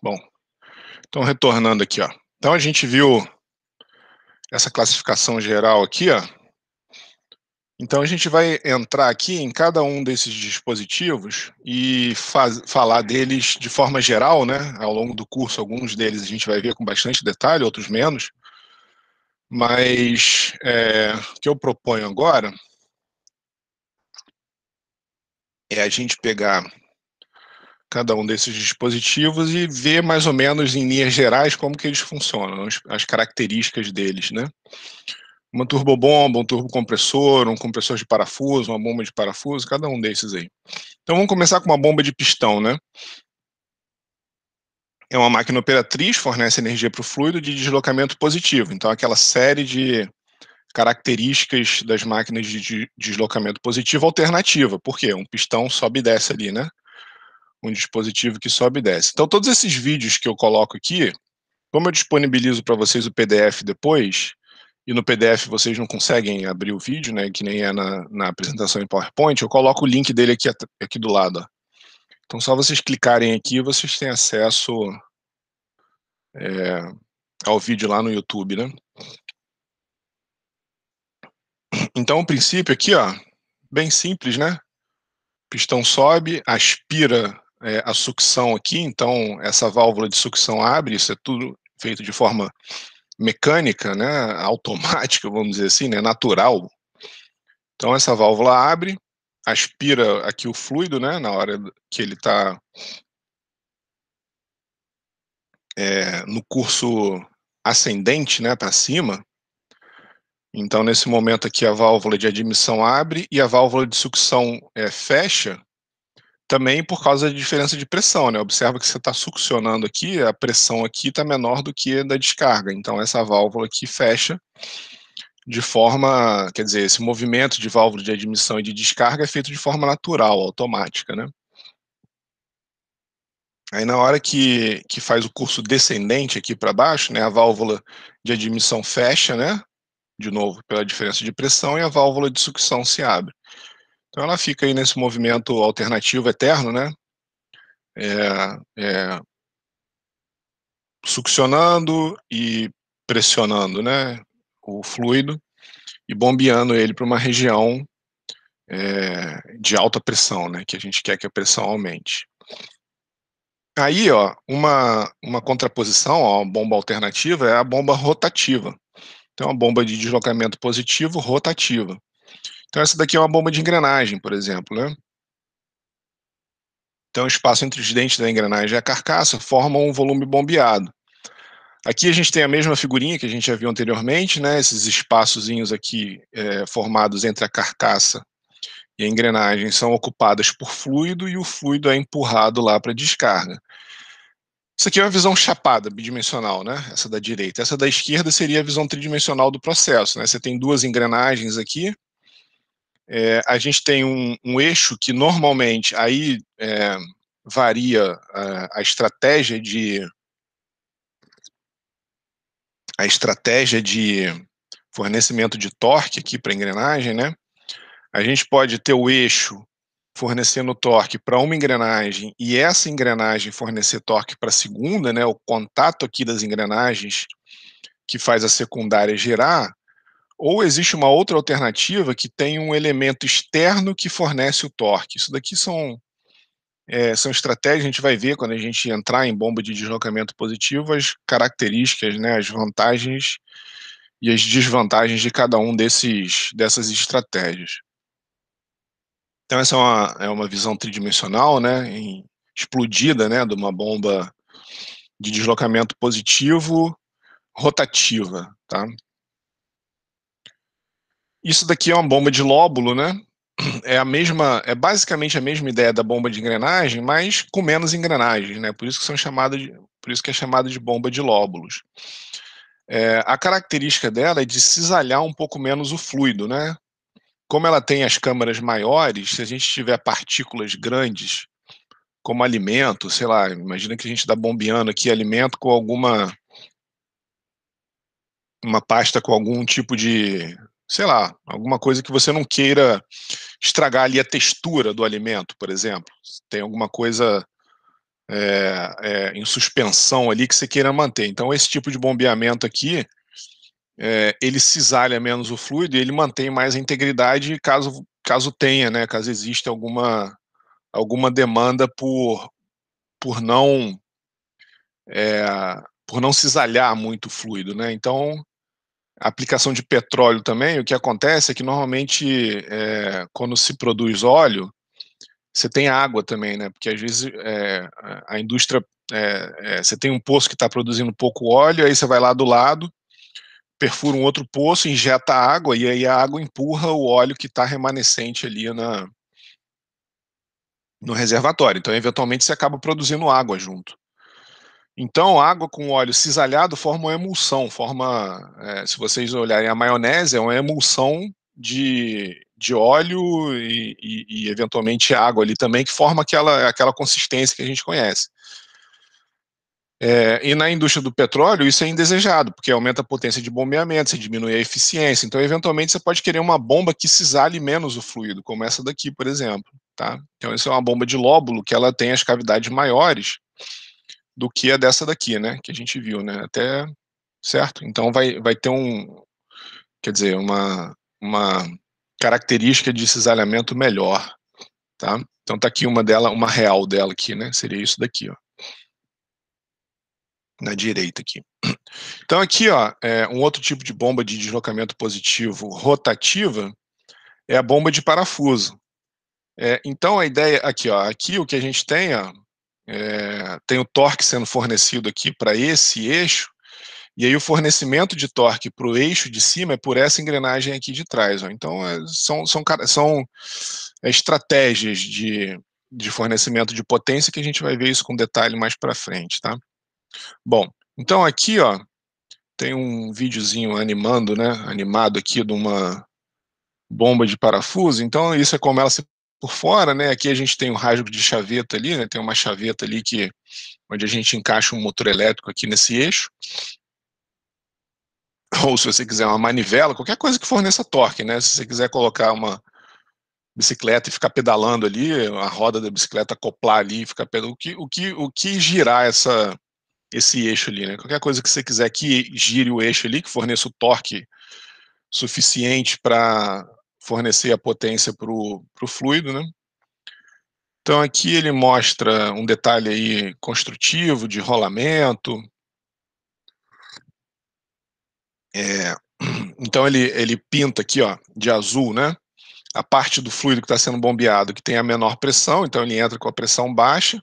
Bom, então retornando aqui, ó. Então a gente viu essa classificação geral aqui, ó. Então a gente vai entrar aqui em cada um desses dispositivos e falar deles de forma geral, né? Ao longo do curso, alguns deles a gente vai ver com bastante detalhe, outros menos. Mas o que eu proponho agora é a gente pegar cada um desses dispositivos e ver mais ou menos em linhas gerais como que eles funcionam, as características deles, né? Uma turbobomba, um turbocompressor, um compressor de parafuso, uma bomba de parafuso, cada um desses aí. Então vamos começar com uma bomba de pistão, né? É uma máquina operatriz, fornece energia para o fluido de deslocamento positivo. Então aquela série de características das máquinas de deslocamento positivo alternativa. Por quê? Um pistão sobe e desce ali, né? Um dispositivo que sobe e desce. Então todos esses vídeos que eu coloco aqui, como eu disponibilizo para vocês o PDF depois, e no PDF vocês não conseguem abrir o vídeo, né, que nem é na apresentação em PowerPoint, eu coloco o link dele aqui do lado. Ó. Então, só vocês clicarem aqui, vocês têm acesso ao vídeo lá no YouTube, né? Então, o princípio aqui, ó, bem simples, né? O pistão sobe, aspira a sucção aqui, então essa válvula de sucção abre, isso é tudo feito de forma mecânica, né, automática, vamos dizer assim, né, natural. Então essa válvula abre, aspira aqui o fluido, né, na hora que ele está no curso ascendente, né, para cima. Então nesse momento aqui a válvula de admissão abre e a válvula de sucção fecha, também por causa da diferença de pressão, né? Observa que você está succionando aqui, a pressão aqui está menor do que a da descarga. Então essa válvula aqui fecha de forma, quer dizer, esse movimento de válvula de admissão e de descarga é feito de forma natural, automática, né? Aí na hora que faz o curso descendente aqui para baixo, né, a válvula de admissão fecha, né, de novo pela diferença de pressão, e a válvula de sucção se abre. Então ela fica aí nesse movimento alternativo eterno, né, é, é, succionando e pressionando, né, o fluido e bombeando ele para uma região de alta pressão, né, que a gente quer que a pressão aumente. Aí, ó, uma contraposição, ó, uma bomba alternativa é a bomba rotativa. Então, uma bomba de deslocamento positivo rotativa. Então, essa daqui é uma bomba de engrenagem, por exemplo, né? Então, o espaço entre os dentes da engrenagem e a carcaça forma um volume bombeado. Aqui a gente tem a mesma figurinha que a gente já viu anteriormente, né? Esses espaçozinhos aqui formados entre a carcaça e a engrenagem são ocupadas por fluido e o fluido é empurrado lá para a descarga. Isso aqui é uma visão chapada, bidimensional, né? Essa da direita. Essa da esquerda seria a visão tridimensional do processo, né? Você tem duas engrenagens aqui. A gente tem um eixo que normalmente aí varia a estratégia de fornecimento de torque aqui para a engrenagem, né? A gente pode ter o eixo fornecendo torque para uma engrenagem e essa engrenagem fornecer torque para a segunda, né? O contato aqui das engrenagens que faz a secundária girar, ou existe uma outra alternativa que tem um elemento externo que fornece o torque. Isso daqui são estratégias, a gente vai ver quando a gente entrar em bomba de deslocamento positivo, as características, né, as vantagens e as desvantagens de cada um dessas estratégias. Então essa é uma visão tridimensional, né, explodida, né, de uma bomba de deslocamento positivo rotativa, tá? Isso daqui é uma bomba de lóbulo, né? É basicamente a mesma ideia da bomba de engrenagem, mas com menos engrenagens, né? Por isso que é chamada de bomba de lóbulos. A característica dela é de cisalhar um pouco menos o fluido, né? Como ela tem as câmaras maiores, se a gente tiver partículas grandes, como alimento, sei lá, imagina que a gente está bombeando aqui alimento com uma pasta com algum tipo de, sei lá, alguma coisa que você não queira estragar ali a textura do alimento, por exemplo. Tem alguma coisa em suspensão ali que você queira manter. Então esse tipo de bombeamento aqui, ele cisalha menos o fluido e ele mantém mais a integridade caso tenha, né, caso exista alguma demanda por não por não cisalhar muito o fluido, né? Então, a aplicação de petróleo também, o que acontece é que normalmente quando se produz óleo, você tem água também, né? Porque às vezes a indústria, você tem um poço que está produzindo pouco óleo, aí você vai lá do lado, perfura um outro poço, injeta água e aí a água empurra o óleo que está remanescente ali no reservatório. Então, eventualmente, você acaba produzindo água junto. Então, água com óleo cisalhado forma uma emulsão, se vocês olharem a maionese, é uma emulsão de óleo e eventualmente água ali também, que forma aquela consistência que a gente conhece. E na indústria do petróleo, isso é indesejado, porque aumenta a potência de bombeamento, você diminui a eficiência. Então, eventualmente, você pode querer uma bomba que cisale menos o fluido, como essa daqui, por exemplo. Tá? Então, isso é uma bomba de lóbulo que ela tem as cavidades maiores do que a dessa daqui, né? Que a gente viu, né? Até certo? Então vai ter quer dizer, uma característica de cisalhamento melhor, tá? Então tá aqui uma real dela aqui, né? Seria isso daqui, ó, na direita aqui. Então aqui, ó, um outro tipo de bomba de deslocamento positivo rotativa é a bomba de parafuso. Então a ideia aqui, ó, aqui o que a gente tem, ó, tem o torque sendo fornecido aqui para esse eixo. E aí o fornecimento de torque para o eixo de cima é por essa engrenagem aqui de trás. Ó. Então, são estratégias de fornecimento de potência que a gente vai ver isso com detalhe mais para frente, tá? Bom, então aqui, ó, tem um videozinho animado aqui de uma bomba de parafuso. Então, isso é como ela se por fora, né? Aqui a gente tem um rasgo de chaveta ali, né? Tem uma chaveta ali onde a gente encaixa um motor elétrico aqui nesse eixo. Ou se você quiser uma manivela, qualquer coisa que forneça torque, né? Se você quiser colocar uma bicicleta e ficar pedalando ali, a roda da bicicleta acoplar ali e ficar pedalando, o que girar esse eixo ali, né? Qualquer coisa que você quiser que gire o eixo ali, que forneça o torque suficiente para fornecer a potência para o fluido, né? Então aqui ele mostra um detalhe aí construtivo de rolamento. Então ele pinta aqui, ó, de azul, né? A parte do fluido que está sendo bombeado que tem a menor pressão, então ele entra com a pressão baixa,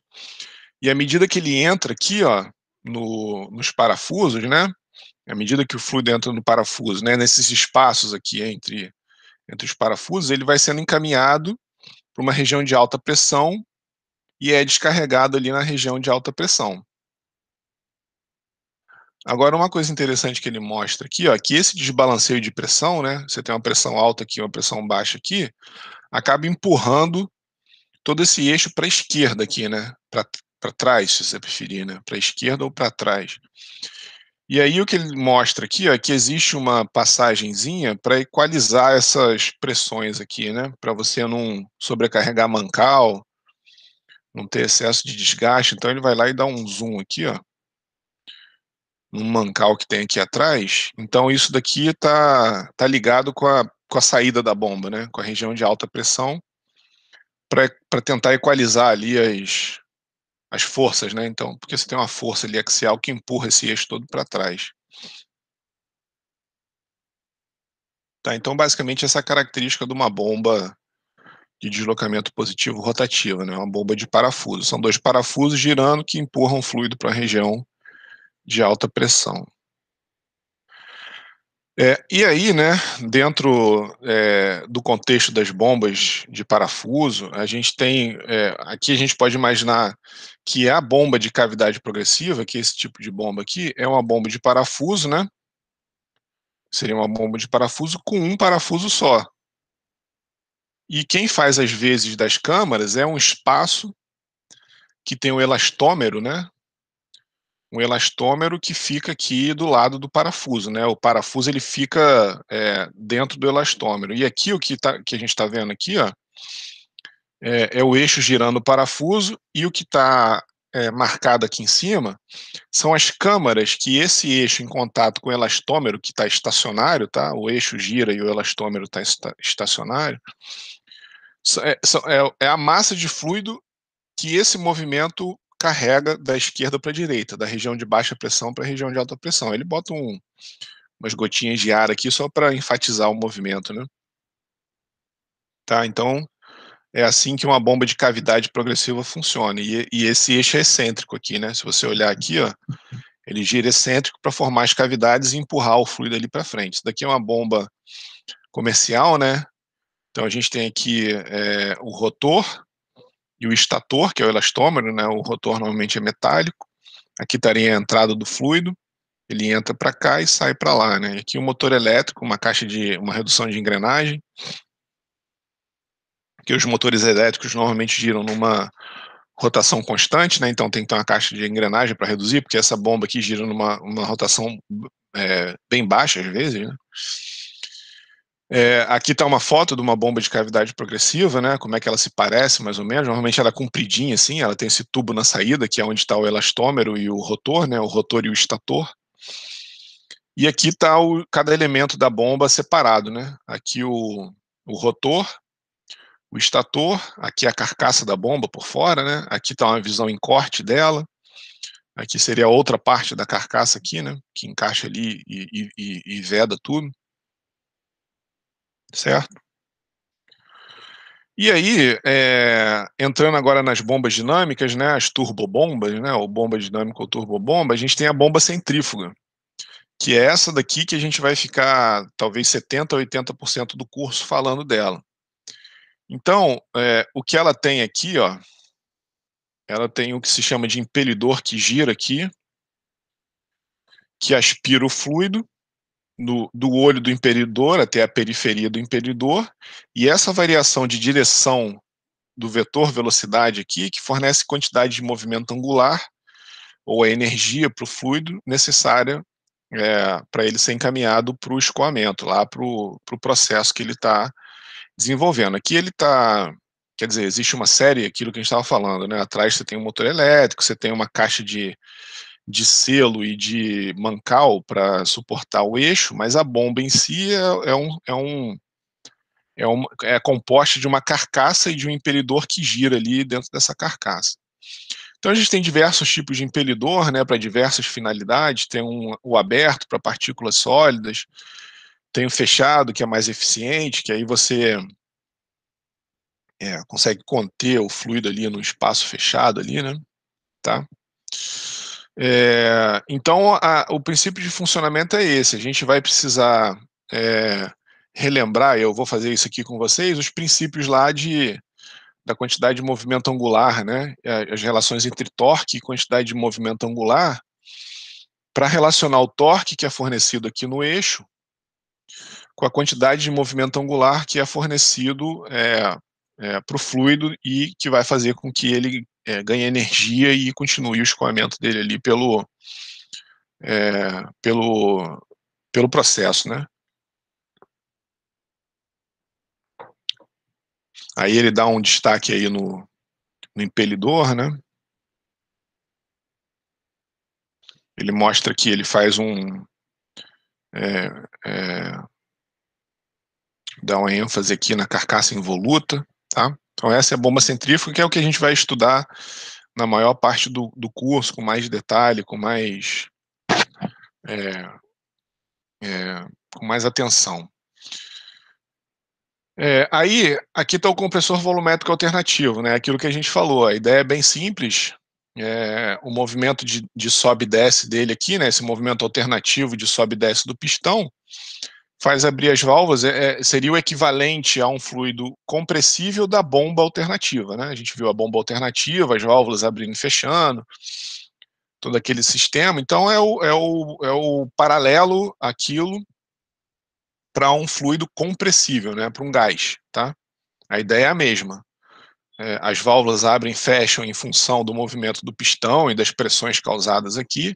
e à medida que ele entra aqui, ó, nos parafusos, né, à medida que o fluido entra no parafuso, né, nesses espaços aqui entre os parafusos, ele vai sendo encaminhado para uma região de alta pressão e é descarregado ali na região de alta pressão. Agora, uma coisa interessante que ele mostra aqui, ó, que esse desbalanceio de pressão, né, você tem uma pressão alta aqui, uma pressão baixa aqui, acaba empurrando todo esse eixo para a esquerda aqui, né? Para trás, se você preferir, né? Para a esquerda ou para trás. E aí o que ele mostra aqui ó, é que existe uma passagenzinha para equalizar essas pressões aqui, né? Para você não sobrecarregar mancal, não ter excesso de desgaste. Então ele vai lá e dá um zoom aqui, ó, no mancal que tem aqui atrás. Então isso daqui tá ligado com a saída da bomba, né? Com a região de alta pressão, para tentar equalizar ali as forças, né? Então, porque você tem uma força ali axial que empurra esse eixo todo para trás. Tá? Então, basicamente, essa é a característica de uma bomba de deslocamento positivo rotativa, né? Uma bomba de parafuso. São dois parafusos girando que empurram o fluido para a região de alta pressão. E aí, né, dentro do contexto das bombas de parafuso, a gente tem, aqui a gente pode imaginar que a bomba de cavidade progressiva, que é esse tipo de bomba aqui, é uma bomba de parafuso, né? Seria uma bomba de parafuso com um parafuso só. E quem faz as vezes das câmaras é um espaço que tem um elastômero, né? Um elastômero que fica aqui do lado do parafuso, né? O parafuso ele fica dentro do elastômero. E aqui que a gente está vendo aqui, ó, é o eixo girando o parafuso e o que está marcado aqui em cima são as câmaras que esse eixo em contato com o elastômero, que está estacionário, tá? O eixo gira e o elastômero está estacionário. É a massa de fluido que esse movimento carrega da esquerda para a direita, da região de baixa pressão para a região de alta pressão. Ele bota umas gotinhas de ar aqui só para enfatizar o movimento, né? Tá? Então, é assim que uma bomba de cavidade progressiva funciona. E esse eixo é excêntrico aqui, né? Se você olhar aqui, ó, ele gira excêntrico para formar as cavidades e empurrar o fluido ali para frente. Isso daqui é uma bomba comercial, né? Então a gente tem aqui o rotor e o estator, que é o elastômero, né? O rotor normalmente é metálico. Aqui estaria a entrada do fluido, ele entra para cá e sai para lá, né? Aqui o motor elétrico, uma redução de engrenagem, que os motores elétricos normalmente giram numa rotação constante, né? Então tem que ter uma caixa de engrenagem para reduzir, porque essa bomba aqui gira numa rotação bem baixa às vezes, né? Aqui está uma foto de uma bomba de cavidade progressiva, né? Como é que ela se parece, mais ou menos. Normalmente ela é compridinha, assim, ela tem esse tubo na saída, que é onde está o elastômero e o rotor, né? O rotor e o estator. E aqui está cada elemento da bomba separado, né? Aqui o rotor, o estator, aqui a carcaça da bomba por fora, né? Aqui está uma visão em corte dela. Aqui seria a outra parte da carcaça aqui, né? Que encaixa ali e veda tudo. Certo? E aí, entrando agora nas bombas dinâmicas, né, as turbobombas, né, ou bomba dinâmica ou turbobomba, a gente tem a bomba centrífuga, que é essa daqui que a gente vai ficar talvez 70% a 80% do curso falando dela. Então, o que ela tem aqui, ó, ela tem o que se chama de impelidor que gira aqui, que aspira o fluido do olho do impelidor até a periferia do impelidor, e essa variação de direção do vetor velocidade aqui, que fornece quantidade de movimento angular, ou a energia para o fluido necessária para ele ser encaminhado para o escoamento, lá para o processo que ele está desenvolvendo. Aqui ele está, quer dizer, existe uma série, aquilo que a gente estava falando, né? Atrás você tem um motor elétrico, você tem uma caixa de selo e de mancal para suportar o eixo, mas a bomba em si é composta de uma carcaça e de um impelidor que gira ali dentro dessa carcaça. Então a gente tem diversos tipos de impelidor, né, para diversas finalidades. Tem o aberto para partículas sólidas, tem o fechado, que é mais eficiente, que aí você consegue conter o fluido ali no espaço fechado ali, né? Tá? Então o princípio de funcionamento é esse. A gente vai precisar relembrar, eu vou fazer isso aqui com vocês, os princípios lá da quantidade de movimento angular, né? As relações entre torque e quantidade de movimento angular, para relacionar o torque que é fornecido aqui no eixo com a quantidade de movimento angular que é fornecido para o fluido e que vai fazer com que ele ganhe energia e continue o escoamento dele ali pelo processo, né? Aí ele dá um destaque aí no impelidor, né? Ele mostra que ele faz dá uma ênfase aqui na carcaça involuta, tá? Então essa é a bomba centrífuga, que é o que a gente vai estudar na maior parte do curso, com mais detalhe, com mais atenção. Aí, aqui está o compressor volumétrico alternativo, né? Aquilo que a gente falou, a ideia é bem simples, o movimento de sobe e desce dele aqui, né? Esse movimento alternativo de sobe e desce do pistão, faz abrir as válvulas, seria o equivalente a um fluido compressível da bomba alternativa, né? A gente viu a bomba alternativa, as válvulas abrindo e fechando, todo aquele sistema. Então é o paralelo àquilo para um fluido compressível, né? Para um gás, tá? A ideia é a mesma. As válvulas abrem e fecham em função do movimento do pistão e das pressões causadas aqui,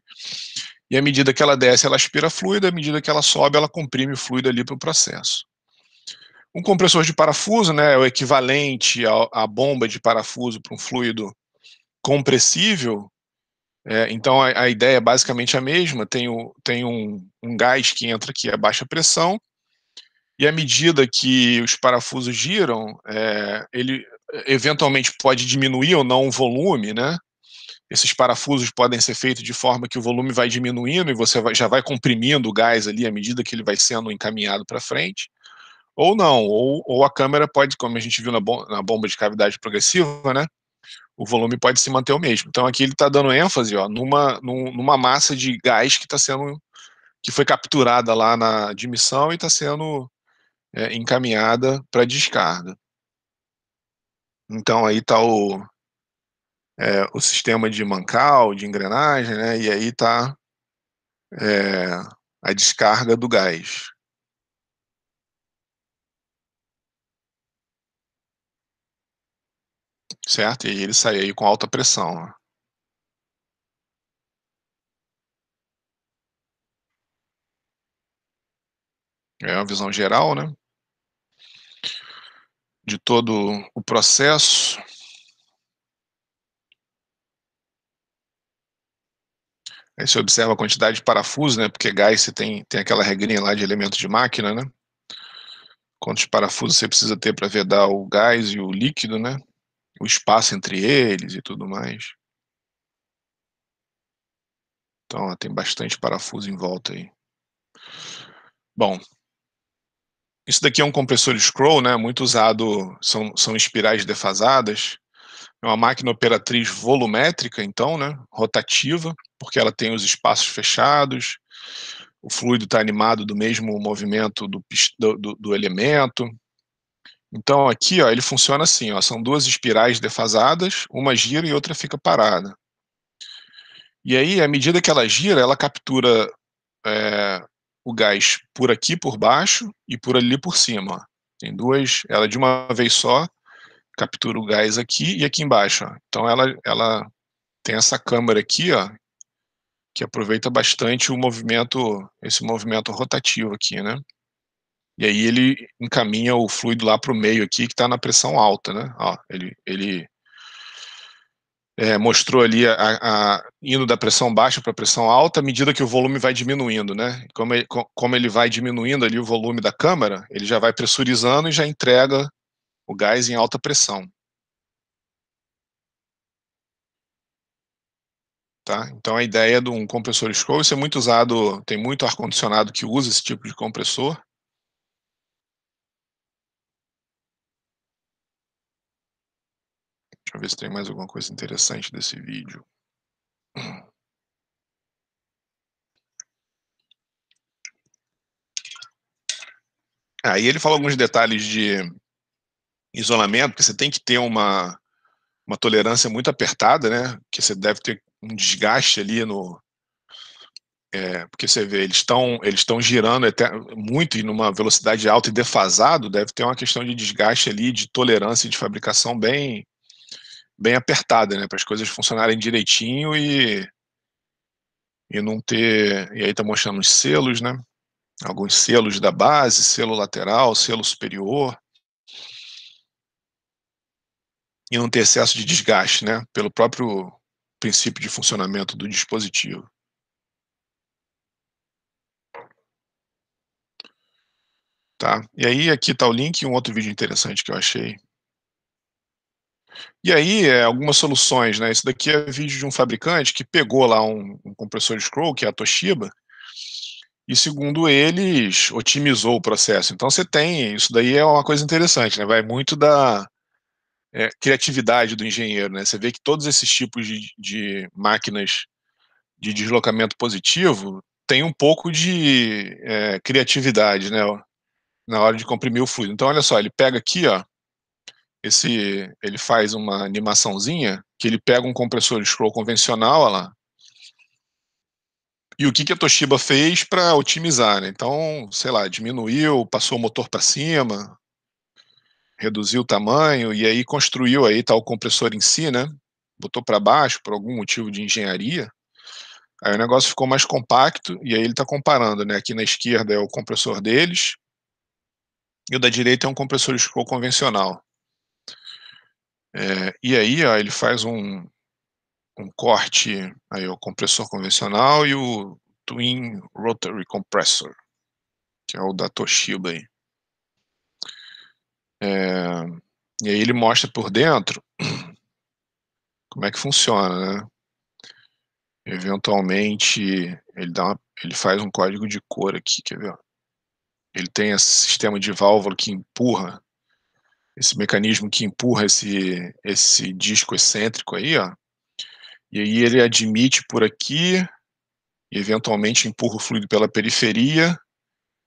e à medida que ela desce, ela aspira fluido, à medida que ela sobe, ela comprime o fluido ali para o processo. Um compressor de parafuso, né, é o equivalente à bomba de parafuso para um fluido compressível, então a ideia é basicamente a mesma, tem um gás que entra aqui a baixa pressão, e à medida que os parafusos giram, ele eventualmente pode diminuir ou não o volume, né. Esses parafusos podem ser feitos de forma que o volume vai diminuindo e você já vai comprimindo o gás ali à medida que ele vai sendo encaminhado para frente, ou não, ou a câmera pode, como a gente viu na bomba de cavidade progressiva, né, o volume pode se manter o mesmo. Então aqui ele está dando ênfase, ó, numa massa de gás que foi capturada lá na admissão e está sendo encaminhada para descarga. Então aí está o sistema de mancal, de engrenagem, né, e aí está a descarga do gás, certo? E aí ele sai aí com alta pressão, ó. É uma visão geral, né, de todo o processo. Aí você observa a quantidade de parafusos, né, porque gás você tem aquela regrinha lá de elemento de máquina, né, quantos parafusos você precisa ter para vedar o gás e o líquido, né, o espaço entre eles e tudo mais. Então, ó, tem bastante parafuso em volta aí. Bom, isso daqui é um compressor scroll, né, muito usado, são espirais defasadas. É uma máquina operatriz volumétrica, então, né, rotativa, porque ela tem os espaços fechados, o fluido está animado do mesmo movimento do elemento. Então aqui, ó, ele funciona assim, ó, são duas espirais defasadas, uma gira e outra fica parada. E aí, à medida que ela gira, ela captura o gás por aqui por baixo e por ali por cima, ó. Tem duas, ela de uma vez só captura o gás aqui e aqui embaixo, ó. Então ela tem essa câmara aqui, ó, que aproveita bastante esse movimento rotativo aqui, né. E aí ele encaminha o fluido lá para o meio aqui que está na pressão alta, né. Ó, ele mostrou ali indo da pressão baixa para a pressão alta à medida que o volume vai diminuindo, né. Como ele vai diminuindo ali o volume da câmara, ele já vai pressurizando e já entrega o gás em alta pressão. Tá? Então a ideia de um compressor scroll, isso é muito usado, tem muito ar-condicionado que usa esse tipo de compressor. Deixa eu ver se tem mais alguma coisa interessante desse vídeo. Aí ele fala alguns detalhes de isolamento, porque você tem que ter uma tolerância muito apertada, né? Que você deve ter um desgaste ali porque você vê, eles estão girando muito e numa velocidade alta e defasado, deve ter uma questão de desgaste ali, de tolerância de fabricação bem apertada, né? Para as coisas funcionarem direitinho e não ter. E aí tá mostrando os selos, né? Alguns selos da base, selo lateral, selo superior, e não ter excesso de desgaste, né? Pelo próprio princípio de funcionamento do dispositivo. Tá? E aí aqui tá o link e um outro vídeo interessante que eu achei. E aí, algumas soluções, né? Isso daqui é vídeo de um fabricante que pegou lá um compressor scroll, que é a Toshiba, e segundo eles, otimizou o processo. Então você tem, isso daí é uma coisa interessante, né? Vai muito da criatividade do engenheiro, né? Você vê que todos esses tipos de máquinas de deslocamento positivo têm um pouco de criatividade, né? Na hora de comprimir o fluido. Então olha só, ele pega aqui, ó, ele faz uma animaçãozinha que ele pega um compressor scroll convencional, olha lá, e o que que a Toshiba fez para otimizar, né? Então, sei lá, diminuiu, passou o motor para cima, reduziu o tamanho e aí construiu aí tá o compressor em si, né? Botou para baixo por algum motivo de engenharia. Aí o negócio ficou mais compacto e aí ele está comparando, né? Aqui na esquerda é o compressor deles e o da direita é um compressor scroll convencional. E aí, ó, ele faz um corte, aí o compressor convencional e o Twin Rotary Compressor, que é o da Toshiba aí. E aí ele mostra por dentro como é que funciona, né? Eventualmente ele faz um código de cor aqui, quer ver? Ele tem esse sistema de válvula que empurra, esse mecanismo que empurra esse disco excêntrico aí, ó. E aí ele admite por aqui, e eventualmente empurra o fluido pela periferia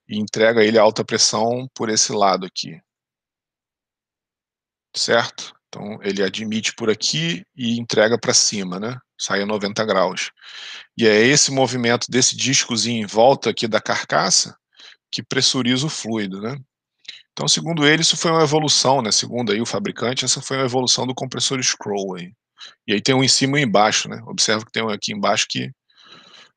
e entrega ele a alta pressão por esse lado aqui, certo? Então ele admite por aqui e entrega para cima, né? Sai a 90 graus. E é esse movimento desse discozinho em volta aqui da carcaça que pressuriza o fluido, né? Então, segundo ele, isso foi uma evolução, né? Segundo aí o fabricante, essa foi uma evolução do compressor Scroll aí. E aí tem um em cima e um embaixo, né? Observa que tem um aqui embaixo que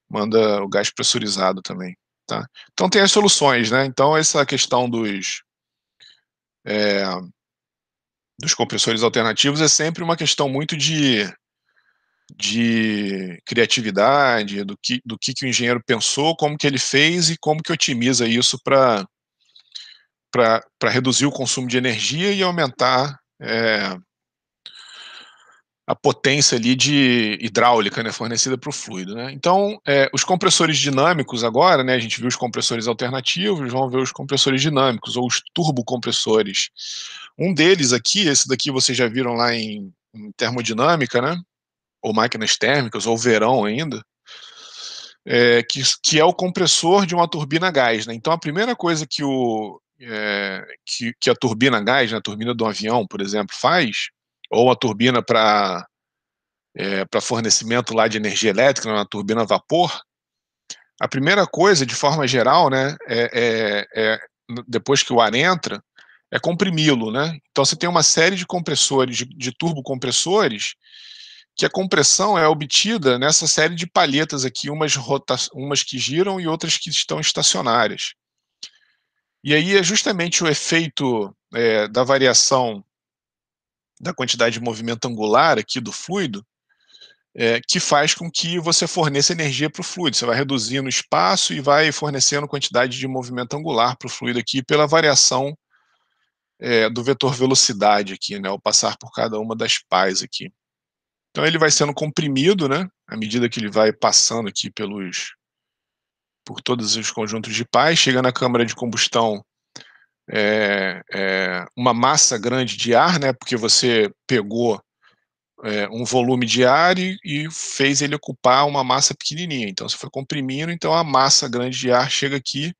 manda o gás pressurizado também, tá? Então tem as soluções, né? Então essa questão é, dos compressores alternativos é sempre uma questão muito de criatividade, do que o engenheiro pensou, como que ele fez e como que otimiza isso para reduzir o consumo de energia e aumentar a potência ali de hidráulica, né, fornecida para o fluido, né? Então, os compressores dinâmicos agora, né, a gente viu os compressores alternativos, vamos ver os compressores dinâmicos ou os turbocompressores. Um deles aqui, esse daqui vocês já viram lá em termodinâmica, né? Ou máquinas térmicas, ou verão ainda, que é o compressor de uma turbina a gás, né? Então, a primeira coisa que a turbina a gás, né, a turbina de um avião, por exemplo, faz, ou a turbina para fornecimento lá de energia elétrica, uma turbina a vapor, a primeira coisa, de forma geral, né, depois que o ar entra, é comprimi-lo, né? Então você tem uma série de compressores, de turbocompressores, que a compressão é obtida nessa série de palhetas aqui, umas que giram e outras que estão estacionárias. E aí é justamente o efeito da variação da quantidade de movimento angular aqui do fluido que faz com que você forneça energia para o fluido. Você vai reduzindo o espaço e vai fornecendo quantidade de movimento angular para o fluido aqui pela variação do vetor velocidade aqui, né, ao passar por cada uma das pás aqui. Então ele vai sendo comprimido, né, à medida que ele vai passando aqui por todos os conjuntos de pás, chega na câmara de combustão uma massa grande de ar, né, porque você pegou um volume de ar e fez ele ocupar uma massa pequenininha. Então você foi comprimindo, então a massa grande de ar chega aqui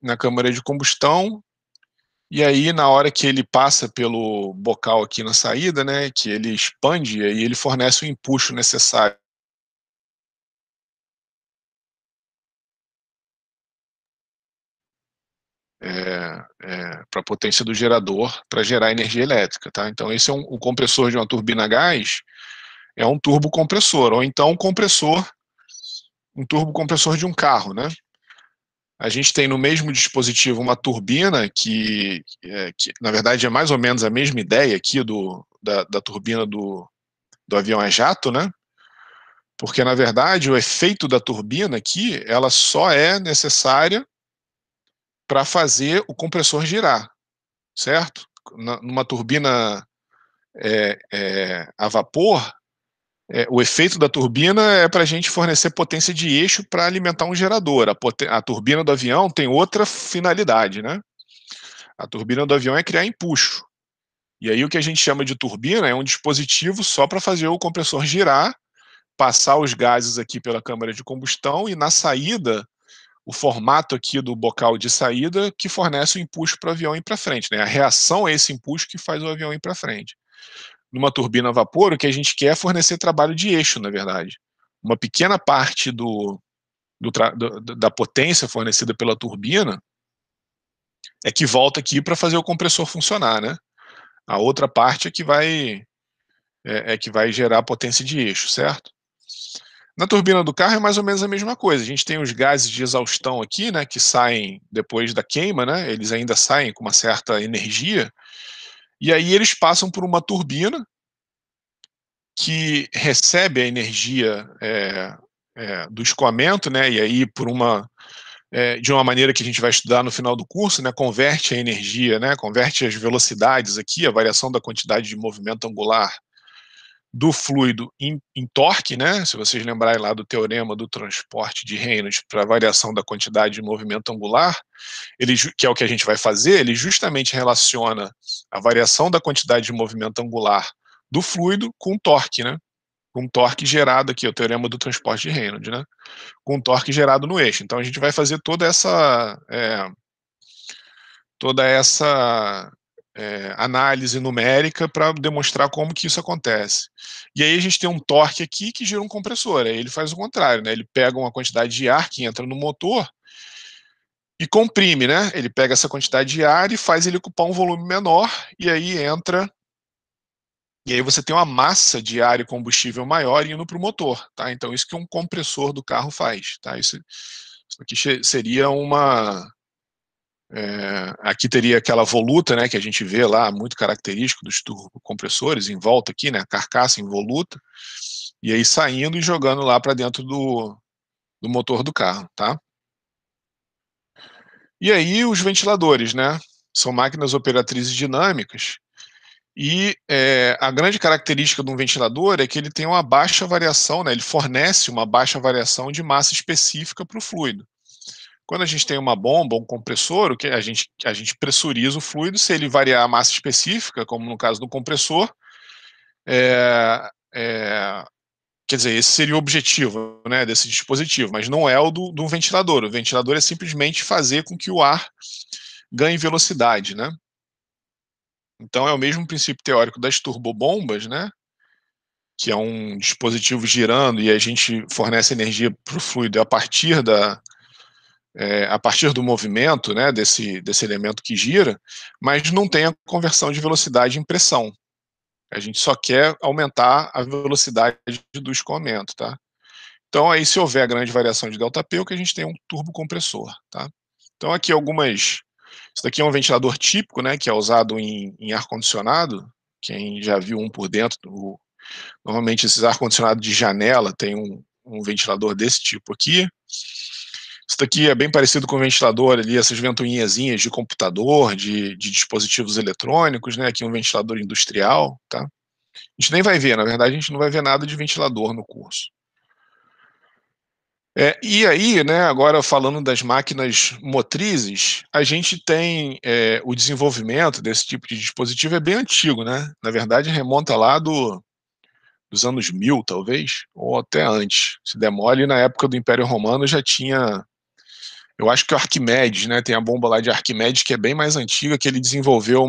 na câmara de combustão, e aí na hora que ele passa pelo bocal aqui na saída, né, que ele expande, aí ele fornece o empuxo necessário para a potência do gerador para gerar energia elétrica, tá? Então esse é o compressor de uma turbina a gás, é um turbocompressor, ou então um turbocompressor de um carro, né? A gente tem no mesmo dispositivo uma turbina que na verdade é mais ou menos a mesma ideia aqui da turbina do avião a jato, né? Porque na verdade o efeito da turbina aqui, ela só é necessária para fazer o compressor girar, certo? Numa turbina a vapor, o efeito da turbina é para a gente fornecer potência de eixo para alimentar um gerador. A turbina do avião tem outra finalidade, né? A turbina do avião é criar empuxo. E aí o que a gente chama de turbina é um dispositivo só para fazer o compressor girar, passar os gases aqui pela câmara de combustão e na saída, o formato aqui do bocal de saída que fornece o empuxo para o avião ir para frente, né? A reação a esse empuxo que faz o avião ir para frente. Numa turbina a vapor, o que a gente quer é fornecer trabalho de eixo, na verdade. Uma pequena parte da potência fornecida pela turbina é que volta aqui para fazer o compressor funcionar, né? A outra parte é que vai gerar potência de eixo, certo? Na turbina do carro é mais ou menos a mesma coisa. A gente tem os gases de exaustão aqui, né, que saem depois da queima, né? Eles ainda saem com uma certa energia, e aí eles passam por uma turbina que recebe a energia do escoamento, né, e aí de uma maneira que a gente vai estudar no final do curso, né, converte a energia, né, converte as velocidades aqui, a variação da quantidade de movimento angular do fluido em torque, né, se vocês lembrarem lá do teorema do transporte de Reynolds para a variação da quantidade de movimento angular, que é o que a gente vai fazer, ele justamente relaciona a variação da quantidade de movimento angular do fluido com torque, né, com torque gerado aqui, o teorema do transporte de Reynolds, né, com torque gerado no eixo. Então a gente vai fazer toda essa análise numérica para demonstrar como que isso acontece. E aí a gente tem um torque aqui que gera um compressor, aí ele faz o contrário, né? Ele pega uma quantidade de ar que entra no motor e comprime, né? Ele pega essa quantidade de ar e faz ele ocupar um volume menor, e aí você tem uma massa de ar e combustível maior indo para o motor, tá? Então isso que um compressor do carro faz, tá? Isso aqui seria aqui teria aquela voluta, né, que a gente vê lá, muito característico dos turbocompressores, em volta aqui, né, a carcaça em voluta, e aí saindo e jogando lá para dentro do motor do carro, tá? E aí os ventiladores, né, são máquinas operatrizes dinâmicas, e a grande característica de um ventilador é que ele tem uma baixa variação, né, ele fornece uma baixa variação de massa específica para o fluido. Quando a gente tem uma bomba, um compressor, o que a gente pressuriza o fluido, se ele variar a massa específica, como no caso do compressor, é, é, quer dizer, esse seria o objetivo, né, desse dispositivo, mas não é o do ventilador. O ventilador é simplesmente fazer com que o ar ganhe velocidade, né? Então é o mesmo princípio teórico das turbobombas, né? Que é um dispositivo girando e a gente fornece energia para o fluido a partir do movimento, né, desse elemento que gira, mas não tem a conversão de velocidade em pressão. A gente só quer aumentar a velocidade do escoamento, tá? Então aí se houver grande variação de ΔP, o que a gente tem é um turbocompressor, tá? Então aqui isso daqui é um ventilador típico, né, que é usado em ar-condicionado, quem já viu um por dentro, normalmente esses ar-condicionado de janela tem um ventilador desse tipo aqui. Isso daqui é bem parecido com o ventilador ali, essas ventoinhazinhas de computador, de dispositivos eletrônicos, né? Aqui um ventilador industrial, tá? A gente nem vai ver, na verdade, a gente não vai ver nada de ventilador no curso. E aí, né, agora falando das máquinas motrizes, a gente tem o desenvolvimento desse tipo de dispositivo é bem antigo, né? Na verdade, remonta lá dos anos 1000, talvez, ou até antes. Se der mole, na época do Império Romano já tinha. Eu acho que o Arquimedes, né? Tem a bomba lá de Arquimedes que é bem mais antiga, que ele desenvolveu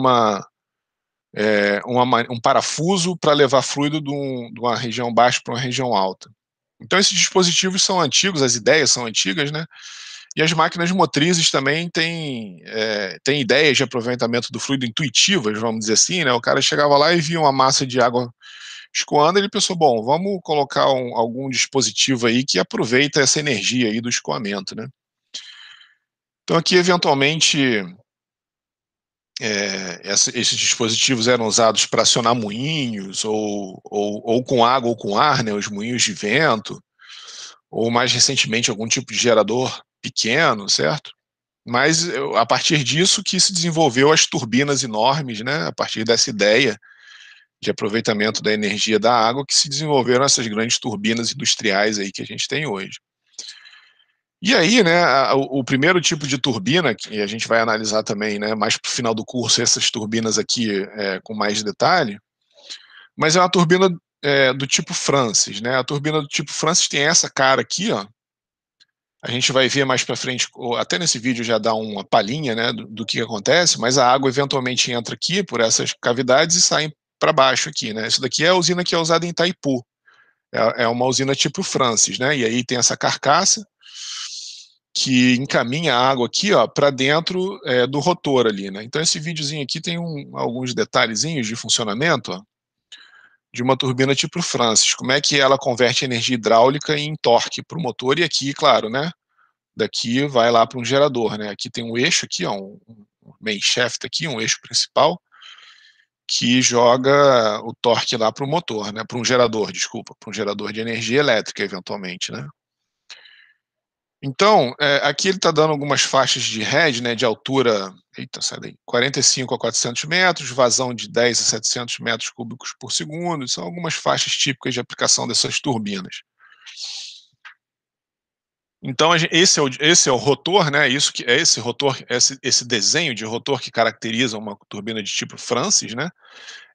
um parafuso para levar fluido de uma região baixa para uma região alta. Então esses dispositivos são antigos, as ideias são antigas, né? E as máquinas motrizes também têm ideias de aproveitamento do fluido intuitivas, vamos dizer assim, né? O cara chegava lá e via uma massa de água escoando, ele pensou, bom, vamos colocar algum dispositivo aí que aproveita essa energia aí do escoamento, né? Então aqui, eventualmente, esses dispositivos eram usados para acionar moinhos, ou com água ou com ar, né, os moinhos de vento, ou mais recentemente algum tipo de gerador pequeno, certo? Mas a partir disso que se desenvolveu as turbinas enormes, né, a partir dessa ideia de aproveitamento da energia da água que se desenvolveram essas grandes turbinas industriais aí que a gente tem hoje. E aí, né, o primeiro tipo de turbina, que a gente vai analisar também, né, mais para o final do curso, essas turbinas aqui com mais detalhe, mas é uma turbina do tipo Francis, né? A turbina do tipo Francis tem essa cara aqui, ó. A gente vai ver mais para frente, até nesse vídeo já dá uma palhinha, né, do que acontece, mas a água eventualmente entra aqui por essas cavidades e sai para baixo aqui, né? Isso daqui é a usina que é usada em Itaipu. É uma usina tipo Francis, né? E aí tem essa carcaça que encaminha a água aqui, ó, para dentro do rotor ali, né? Então esse videozinho aqui tem alguns detalhezinhos de funcionamento, ó, de uma turbina tipo Francis. Como é que ela converte energia hidráulica em torque para o motor e aqui, claro, né? Daqui vai lá para um gerador, né? Aqui tem um eixo aqui, ó, um main shaft aqui, um eixo principal, que joga o torque lá para o motor, né, para um gerador, desculpa, para um gerador de energia elétrica, eventualmente, né. Então, aqui ele está dando algumas faixas de head, né, de altura, eita, sai daí, 45 a 400 metros, vazão de 10 a 700 metros cúbicos por segundo, são algumas faixas típicas de aplicação dessas turbinas. Então, esse é o rotor, né, isso que é esse rotor, esse desenho de rotor que caracteriza uma turbina de tipo Francis, né,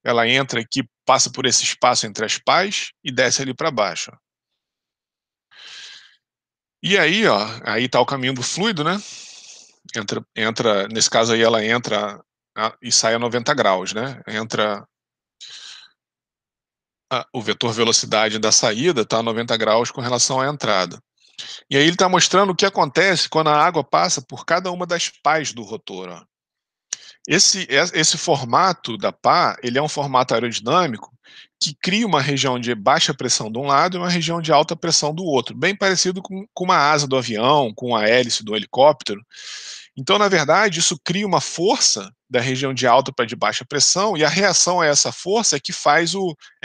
ela entra aqui, passa por esse espaço entre as pás e desce ali para baixo, ó. E aí, ó, aí tá o caminho do fluido, né, entra nesse caso aí ela entra e sai a 90 graus, né, entra o vetor velocidade da saída tá a 90 graus com relação à entrada. E aí ele está mostrando o que acontece quando a água passa por cada uma das pás do rotor, ó. Esse formato da pá, ele é um formato aerodinâmico que cria uma região de baixa pressão de um lado e uma região de alta pressão do outro, bem parecido com uma asa do avião, com a hélice do helicóptero. Então, na verdade, isso cria uma força da região de alta para de baixa pressão, e a reação a essa força é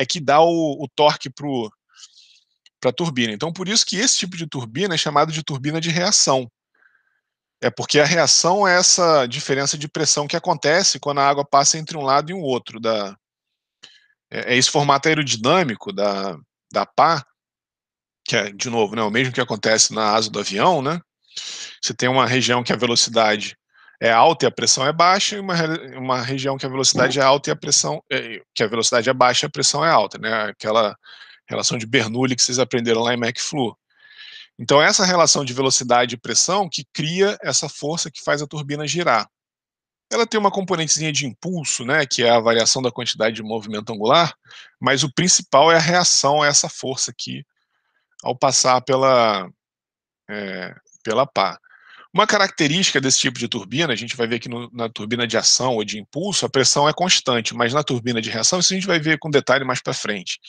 que dá o torque para a turbina. Então, por isso que esse tipo de turbina é chamado de turbina de reação. É porque a reação é essa diferença de pressão que acontece quando a água passa entre um lado e um outro. É esse formato aerodinâmico da pá, que é, de novo, né, o mesmo que acontece na asa do avião, né? Você tem uma região que a velocidade é alta e a pressão é baixa, e uma região que a velocidade é alta e que a velocidade é baixa e a pressão é alta, né? Aquela relação de Bernoulli que vocês aprenderam lá em McFlu. Então, essa relação de velocidade e pressão que cria essa força que faz a turbina girar. Ela tem uma componentezinha de impulso, né, que é a variação da quantidade de movimento angular, mas o principal é a reação a essa força aqui ao passar pela pá. Uma característica desse tipo de turbina, a gente vai ver que na turbina de ação ou de impulso, a pressão é constante, mas na turbina de reação, isso a gente vai ver com detalhe mais para frente.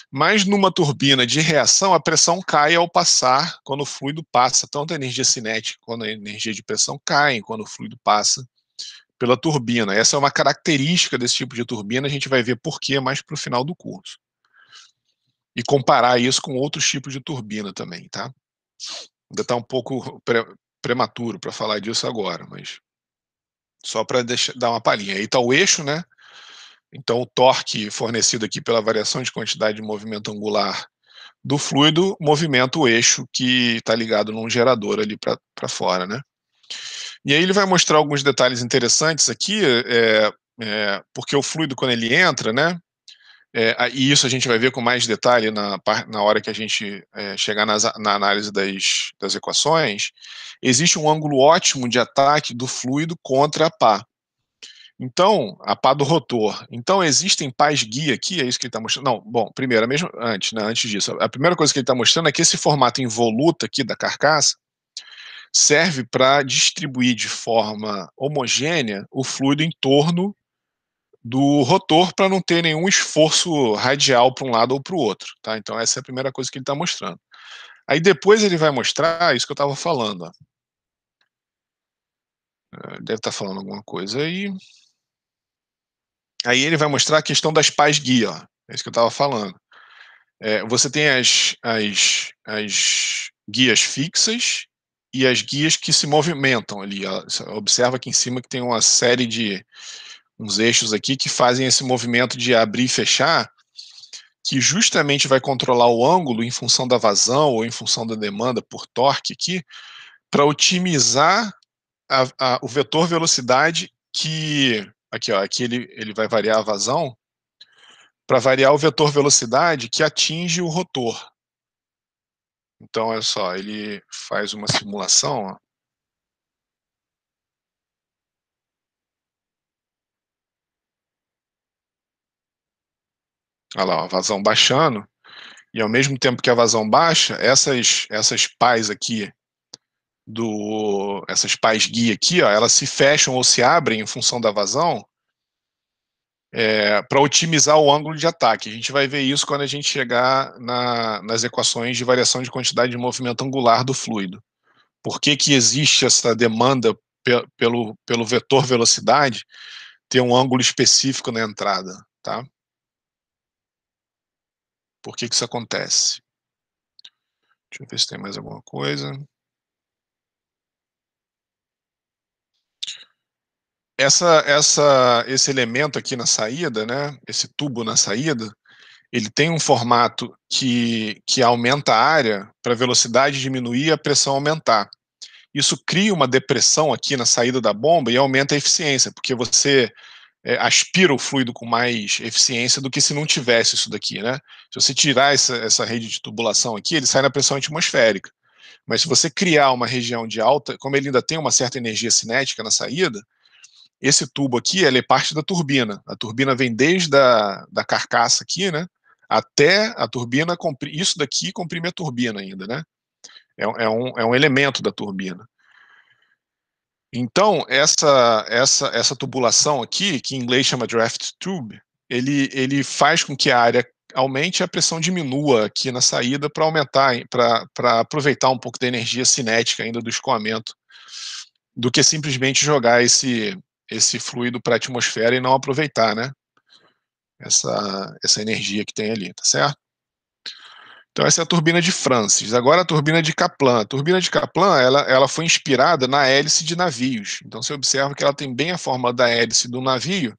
Mas numa turbina de reação, a pressão cai ao passar, quando o fluido passa. Tanto a energia cinética quanto a energia de pressão caem quando o fluido passa pela turbina. Essa é uma característica desse tipo de turbina, a gente vai ver por quê mais para o final do curso. E comparar isso com outros tipos de turbina também, tá? Ainda está um pouco prematuro para falar disso agora, mas só para dar uma palhinha. Aí está o eixo, né? Então o torque fornecido aqui pela variação de quantidade de movimento angular do fluido movimenta o eixo que está ligado num gerador ali para fora, né? E aí ele vai mostrar alguns detalhes interessantes aqui, porque o fluido, quando ele entra, né, e isso a gente vai ver com mais detalhe na hora que a gente chegar na análise das equações, existe um ângulo ótimo de ataque do fluido contra a pá. Então, a pá do rotor. Então, existem pás guia aqui, é isso que ele está mostrando. Não, bom, primeiro, mesmo antes, né, antes disso, a primeira coisa que ele está mostrando é que esse formato involuto aqui da carcaça serve para distribuir de forma homogênea o fluido em torno do rotor para não ter nenhum esforço radial para um lado ou para o outro, tá? Então essa é a primeira coisa que ele está mostrando. Aí depois ele vai mostrar isso que eu estava falando, ó. Deve estar falando alguma coisa aí. Aí ele vai mostrar a questão das pás guia, ó. É isso que eu estava falando. Você tem as guias fixas e as guias que se movimentam ali, ó. Observa aqui em cima que tem uma série de uns eixos aqui que fazem esse movimento de abrir e fechar, que justamente vai controlar o ângulo em função da vazão ou em função da demanda por torque aqui, para otimizar o vetor velocidade que, aqui ó, aqui ele vai variar a vazão, para variar o vetor velocidade que atinge o rotor. Então, olha só, ele faz uma simulação, ó. Olha lá, a vazão baixando, e ao mesmo tempo que a vazão baixa, essas pás aqui essas pás guia aqui, ó, elas se fecham ou se abrem em função da vazão, para otimizar o ângulo de ataque. A gente vai ver isso quando a gente chegar nas equações de variação de quantidade de movimento angular do fluido. Por que que existe essa demanda pelo vetor velocidade ter um ângulo específico na entrada, tá? Por que que isso acontece? Deixa eu ver se tem mais alguma coisa. Esse elemento aqui na saída, né, esse tubo na saída, ele tem um formato que aumenta a área para a velocidade diminuir e a pressão aumentar. Isso cria uma depressão aqui na saída da bomba e aumenta a eficiência, porque você aspira o fluido com mais eficiência do que se não tivesse isso daqui, né? Se você tirar essa rede de tubulação aqui, ele sai na pressão atmosférica. Mas se você criar uma região de alta, como ele ainda tem uma certa energia cinética na saída, esse tubo aqui, ele é parte da turbina. A turbina vem desde da carcaça aqui, né? Até a turbina, isso daqui comprime a turbina ainda, né? É um elemento da turbina. Então, essa tubulação aqui, que em inglês chama draft tube, ele faz com que a área aumente e a pressão diminua aqui na saída para aumentar, para aproveitar um pouco da energia cinética ainda do escoamento, do que simplesmente jogar esse fluido para a atmosfera e não aproveitar, né? Essa energia que tem ali, tá certo? Então essa é a turbina de Francis. Agora a turbina de Kaplan. A turbina de Kaplan, ela foi inspirada na hélice de navios. Então você observa que ela tem bem a forma da hélice do navio,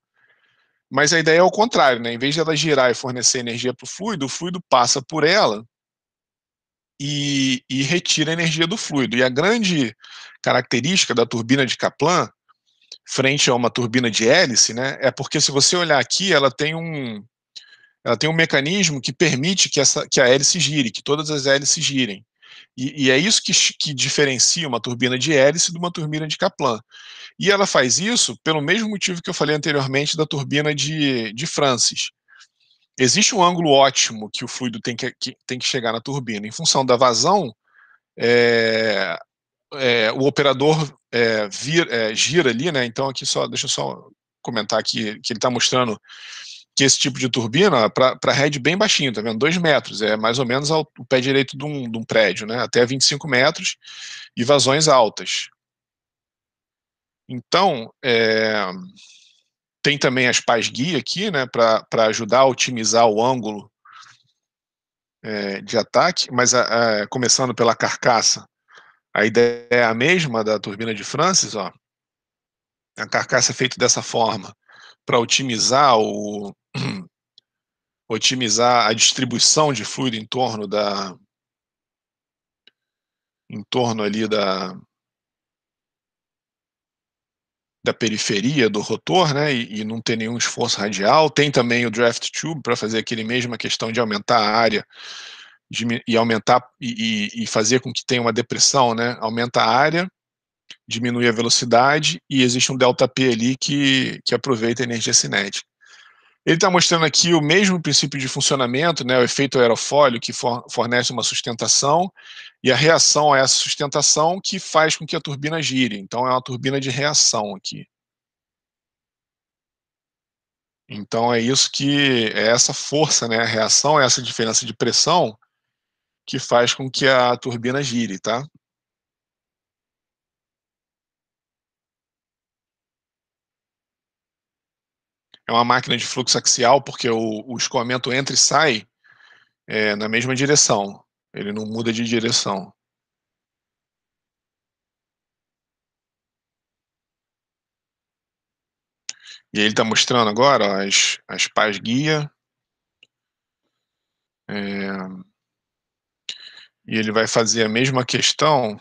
mas a ideia é o contrário, né? Em vez de ela girar e fornecer energia para o fluido passa por ela e retira a energia do fluido. E a grande característica da turbina de Kaplan, frente a uma turbina de hélice, né, é porque se você olhar aqui, ela tem um mecanismo que permite que a hélice gire, que todas as hélices girem. E é isso que diferencia uma turbina de hélice de uma turbina de Kaplan. E ela faz isso pelo mesmo motivo que eu falei anteriormente da turbina de Francis. Existe um ângulo ótimo que o fluido tem que chegar na turbina. Em função da vazão, o operador gira ali, né? Então aqui deixa eu só comentar aqui que ele está mostrando que esse tipo de turbina, para head bem baixinho, tá vendo? 2 metros, é mais ou menos o pé direito de um prédio, né? Até 25 metros e vazões altas. Então, tem também as pás guia aqui, né? Para ajudar a otimizar o ângulo de ataque, mas começando pela carcaça, a ideia é a mesma da turbina de Francis, ó. A carcaça é feita dessa forma para otimizar a distribuição de fluido em torno ali da periferia do rotor, né, e não ter nenhum esforço radial. Tem também o draft tube para fazer aquele mesma questão de aumentar a área e aumentar e fazer com que tenha uma depressão, né, aumenta a área, diminui a velocidade e existe um ΔP ali que aproveita a energia cinética. Ele está mostrando aqui o mesmo princípio de funcionamento, né, o efeito aerofólio, que fornece uma sustentação, e a reação a essa sustentação que faz com que a turbina gire. Então, é uma turbina de reação aqui. Então, é essa força, né, a reação, essa diferença de pressão, que faz com que a turbina gire, tá? É uma máquina de fluxo axial, porque o escoamento entra e sai na mesma direção. Ele não muda de direção. E ele está mostrando agora ó, as pás guia. E ele vai fazer a mesma questão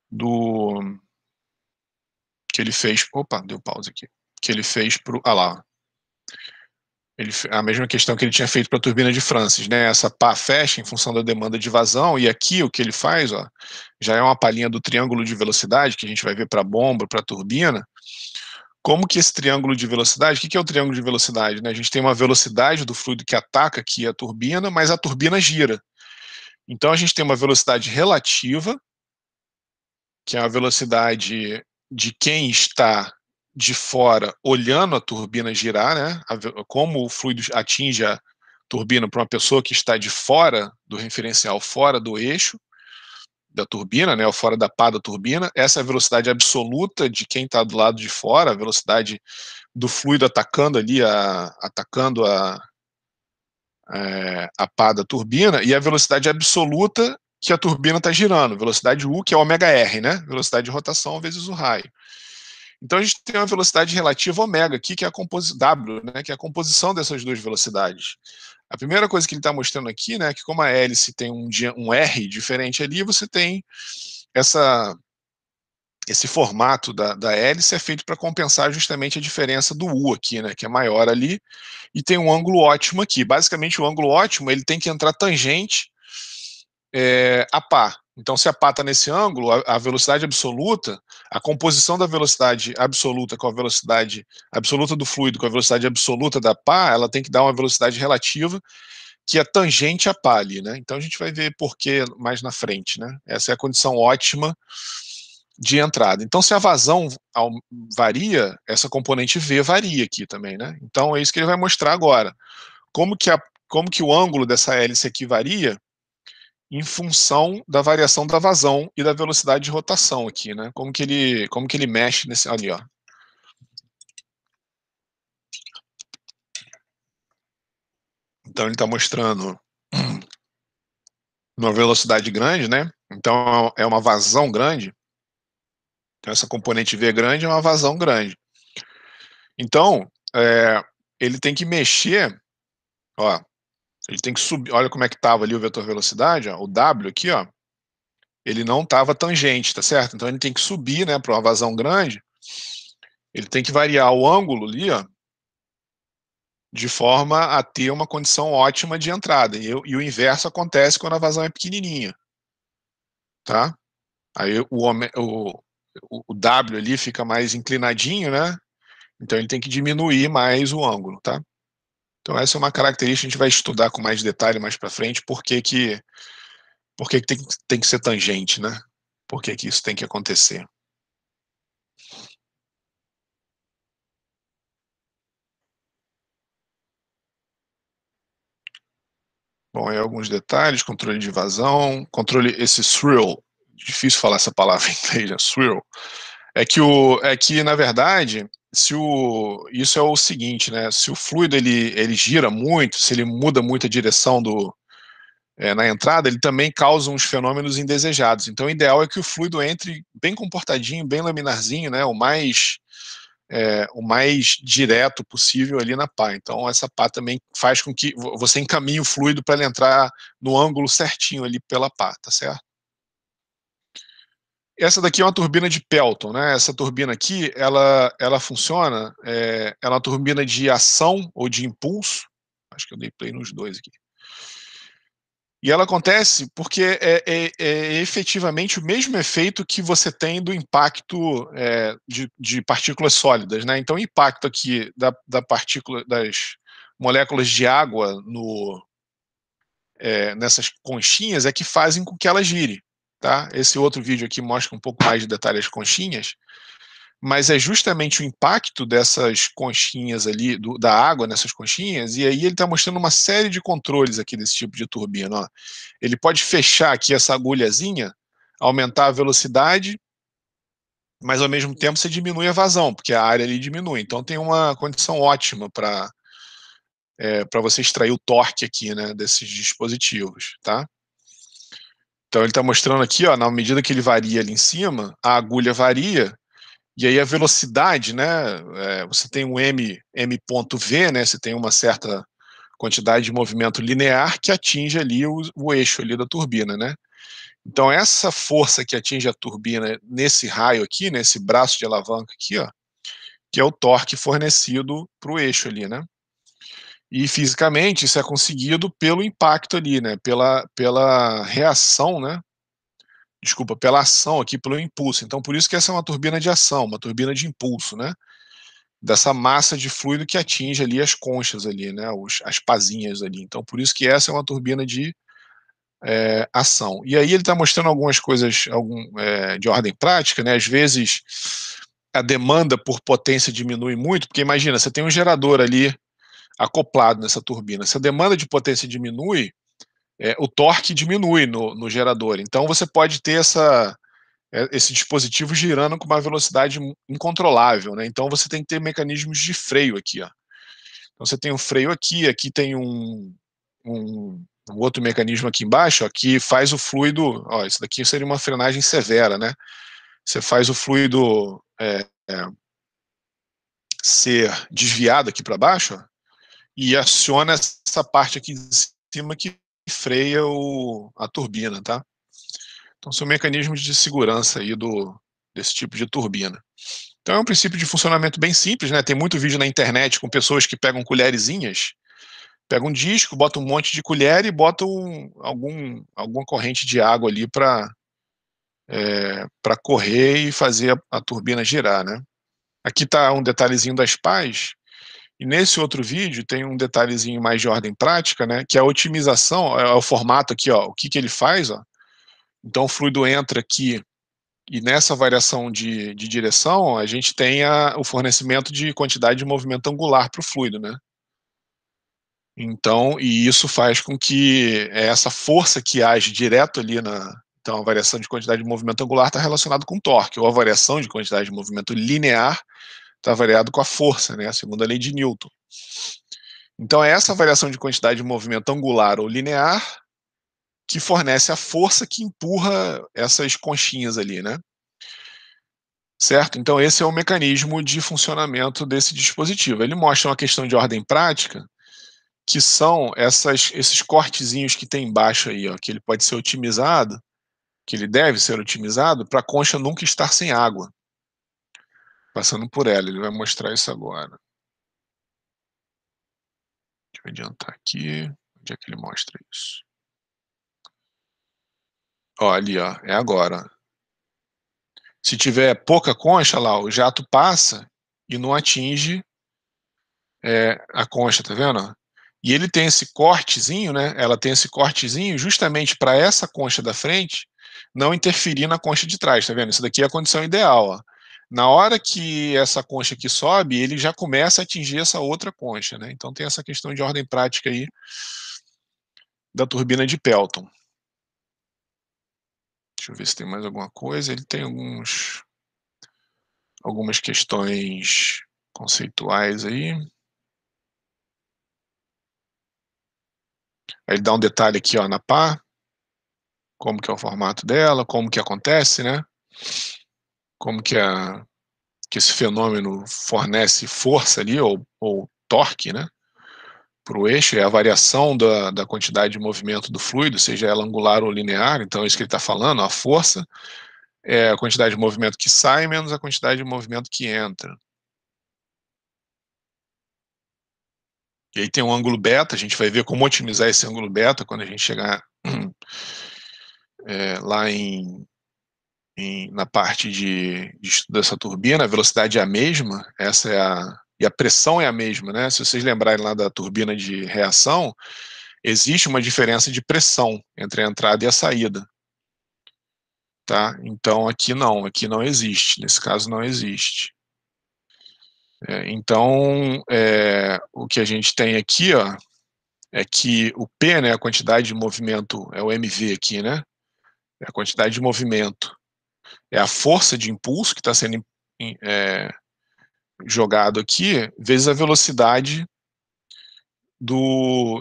do que ele fez. Opa, deu pausa aqui. Que ele fez para ah lá. A mesma questão que ele tinha feito para a turbina de Francis, né? Essa pá fecha em função da demanda de vazão, e aqui o que ele faz, ó, já é uma palhinha do triângulo de velocidade que a gente vai ver para a bomba, para a turbina. Como que esse triângulo de velocidade, o que é o triângulo de velocidade? Né? A gente tem uma velocidade do fluido que ataca aqui a turbina, mas a turbina gira. Então a gente tem uma velocidade relativa, que é a velocidade de quem está de fora olhando a turbina girar, né? Como o fluido atinge a turbina para uma pessoa que está de fora do referencial, fora do eixo, da turbina, né, ou fora da pá da turbina. Essa é a velocidade absoluta de quem está do lado de fora, a velocidade do fluido atacando ali, a pá da turbina, e a velocidade absoluta que a turbina está girando, velocidade U, que é ômega R, né, velocidade de rotação vezes o raio. Então a gente tem uma velocidade relativa ômega aqui, que é a composição W, né, que é a composição dessas duas velocidades. A primeira coisa que ele está mostrando aqui, né, que como a hélice tem um R diferente ali, você tem esse formato da hélice é feito para compensar justamente a diferença do U aqui, né, que é maior ali, e tem um ângulo ótimo aqui. Basicamente, o ângulo ótimo ele tem que entrar tangente a pá. Então, se a pá está nesse ângulo, a velocidade absoluta, a composição da velocidade absoluta com a velocidade absoluta do fluido com a velocidade absoluta da pá, ela tem que dar uma velocidade relativa que é tangente à pá ali, né? Então a gente vai ver por que mais na frente, né? Essa é a condição ótima de entrada. Então, se a vazão varia, essa componente V varia aqui também, né? Então é isso que ele vai mostrar agora. Como que o ângulo dessa hélice aqui varia em função da variação da vazão e da velocidade de rotação aqui, né? Como que ele mexe nesse ali, ó. Então ele está mostrando uma velocidade grande, né? Então é uma vazão grande. Então essa componente V grande é uma vazão grande. Então ele tem que mexer, ó. Ele tem que subir. Olha como é que estava ali o vetor velocidade, ó, o W aqui, ó. Ele não estava tangente, tá certo? Então ele tem que subir, né, para uma vazão grande. Ele tem que variar o ângulo ali, ó, de forma a ter uma condição ótima de entrada. E o inverso acontece quando a vazão é pequenininha, tá? Aí o W ali fica mais inclinadinho, né? Então ele tem que diminuir mais o ângulo, tá? Então essa é uma característica que a gente vai estudar com mais detalhe mais para frente, por que tem que ser tangente, né? Por que isso tem que acontecer? Bom, aí alguns detalhes, controle de vazão, controle esse swirl, difícil falar essa palavra em inglês, né? Swirl. É que na verdade, isso é o seguinte, né? Se o fluido ele gira muito, se ele muda muito a direção na entrada, ele também causa uns fenômenos indesejados. Então, o ideal é que o fluido entre bem comportadinho, bem laminarzinho, né? O mais direto possível ali na pá. Então, essa pá também faz com que você encaminhe o fluido para ele entrar no ângulo certinho ali pela pá, tá certo? Essa daqui é uma turbina de Pelton, né? Essa turbina aqui, ela funciona, ela é uma turbina de ação ou de impulso. Acho que eu dei play nos dois aqui. E ela acontece porque é efetivamente o mesmo efeito que você tem do impacto de partículas sólidas, né? Então, o impacto aqui das moléculas de água nessas conchinhas é que fazem com que ela gire, tá? Esse outro vídeo aqui mostra um pouco mais de detalhe as conchinhas, mas é justamente o impacto dessas conchinhas ali, da água nessas conchinhas, e aí ele está mostrando uma série de controles aqui desse tipo de turbina. Ó. Ele pode fechar aqui essa agulhazinha, aumentar a velocidade, mas ao mesmo tempo você diminui a vazão, porque a área ali diminui. Então tem uma condição ótima para você extrair o torque aqui, né, desses dispositivos, tá? Então ele está mostrando aqui, ó, na medida que ele varia ali em cima, a agulha varia, e aí a velocidade, né, você tem um m.v, né, você tem uma certa quantidade de movimento linear que atinge ali o eixo ali da turbina, né. Então essa força que atinge a turbina nesse raio aqui, nesse braço de alavanca aqui, ó, que é o torque fornecido para o eixo ali, né. E fisicamente isso é conseguido pelo impacto ali, né, pela reação, né, desculpa, pela ação aqui, pelo impulso. Então, por isso que essa é uma turbina de ação, uma turbina de impulso, né? Dessa massa de fluido que atinge ali as conchas ali, né? As pazinhas ali. Então, por isso que essa é uma turbina de ação. E aí ele está mostrando algumas coisas de ordem prática, né? Às vezes a demanda por potência diminui muito, porque imagina, você tem um gerador ali acoplado nessa turbina. Se a demanda de potência diminui, o torque diminui no gerador. Então você pode ter esse dispositivo girando com uma velocidade incontrolável, né? Então você tem que ter mecanismos de freio aqui, ó. Então você tem um freio aqui, aqui tem um outro mecanismo aqui embaixo, ó, que faz o fluido, ó, isso daqui seria uma frenagem severa, né? Você faz o fluido ser desviado aqui para baixo, ó, e aciona essa parte aqui em cima que freia a turbina, tá? Então são mecanismos de segurança aí desse tipo de turbina. Então é um princípio de funcionamento bem simples, né? Tem muito vídeo na internet com pessoas que pegam colherzinhas, pegam um disco, botam um monte de colher e botam alguma corrente de água ali para correr e fazer a turbina girar, né? Aqui está um detalhezinho das pás, e nesse outro vídeo tem um detalhezinho mais de ordem prática, né? Que é a otimização, é o formato aqui, ó, o que ele faz, ó. Então o fluido entra aqui e nessa variação de direção, a gente tem o fornecimento de quantidade de movimento angular para o fluido, né? Então, e isso faz com que essa força que age direto ali Então, a variação de quantidade de movimento angular está relacionado com torque, ou a variação de quantidade de movimento linear está variado com a força, né? Segundo a lei de Newton. Então, é essa variação de quantidade de movimento angular ou linear que fornece a força que empurra essas conchinhas ali, né? Certo? Então, esse é o mecanismo de funcionamento desse dispositivo. Ele mostra uma questão de ordem prática, que são esses cortezinhos que tem embaixo aí, ó, que ele pode ser otimizado, que ele deve ser otimizado para a concha nunca estar sem água, passando por ela. Ele vai mostrar isso agora. Deixa eu adiantar aqui. Onde é que ele mostra isso? Ó, ali, ó, é agora. Se tiver pouca concha lá, o jato passa e não atinge a concha, tá vendo? E ele tem esse cortezinho, né? Ela tem esse cortezinho justamente para essa concha da frente não interferir na concha de trás, tá vendo? Isso daqui é a condição ideal, ó. Na hora que essa concha aqui sobe, ele já começa a atingir essa outra concha, né? Então tem essa questão de ordem prática aí da turbina de Pelton. Deixa eu ver se tem mais alguma coisa. Ele tem algumas questões conceituais aí. Aí ele dá um detalhe aqui, ó, na pá, como que é o formato dela, como que acontece, né? Como que esse fenômeno fornece força ali, ou torque, né? Para o eixo, é a variação da quantidade de movimento do fluido, seja ela angular ou linear, então é isso que ele está falando, a força é a quantidade de movimento que sai menos a quantidade de movimento que entra. E aí tem um ângulo beta, a gente vai ver como otimizar esse ângulo beta quando a gente chegar lá na parte de estudo dessa turbina. A velocidade é a mesma, e a pressão é a mesma, né? Se vocês lembrarem lá da turbina de reação, existe uma diferença de pressão entre a entrada e a saída, tá? Então aqui não existe, nesse caso não existe. Então, o que a gente tem aqui, ó, é que o P, né, a quantidade de movimento, é o mv aqui, né? É a quantidade de movimento, é a força de impulso que está sendo jogado aqui, vezes a velocidade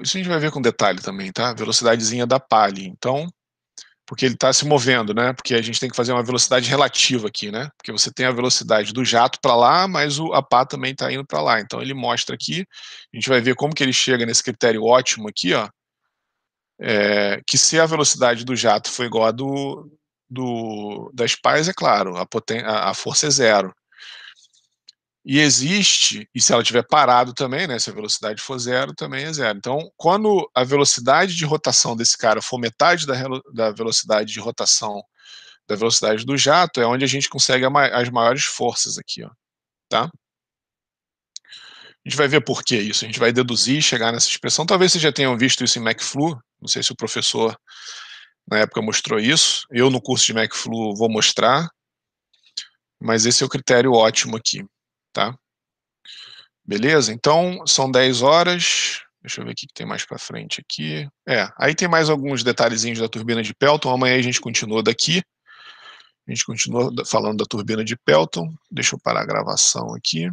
Isso a gente vai ver com detalhe também, tá? Velocidadezinha da pá ali. Então, porque ele está se movendo, né? Porque a gente tem que fazer uma velocidade relativa aqui, né? Porque você tem a velocidade do jato para lá, mas a pá também está indo para lá. Então, ele mostra aqui, a gente vai ver como que ele chega nesse critério ótimo aqui, ó. Que se a velocidade do jato for igual a das pás, é claro, a força é zero. E se ela tiver parado também, né, se a velocidade for zero, também é zero. Então, quando a velocidade de rotação desse cara for metade da velocidade de rotação da velocidade do jato, é onde a gente consegue as maiores forças aqui, ó, tá? A gente vai ver por que isso, a gente vai deduzir, chegar nessa expressão. Talvez vocês já tenham visto isso em McFlu, não sei se o professor na época mostrou isso, eu no curso de McFlu vou mostrar, mas esse é o critério ótimo aqui, tá? Beleza? Então, são 10 horas. Deixa eu ver o que tem mais para frente aqui. Aí tem mais alguns detalhezinhos da turbina de Pelton. Amanhã a gente continua daqui. A gente continua falando da turbina de Pelton. Deixa eu parar a gravação aqui.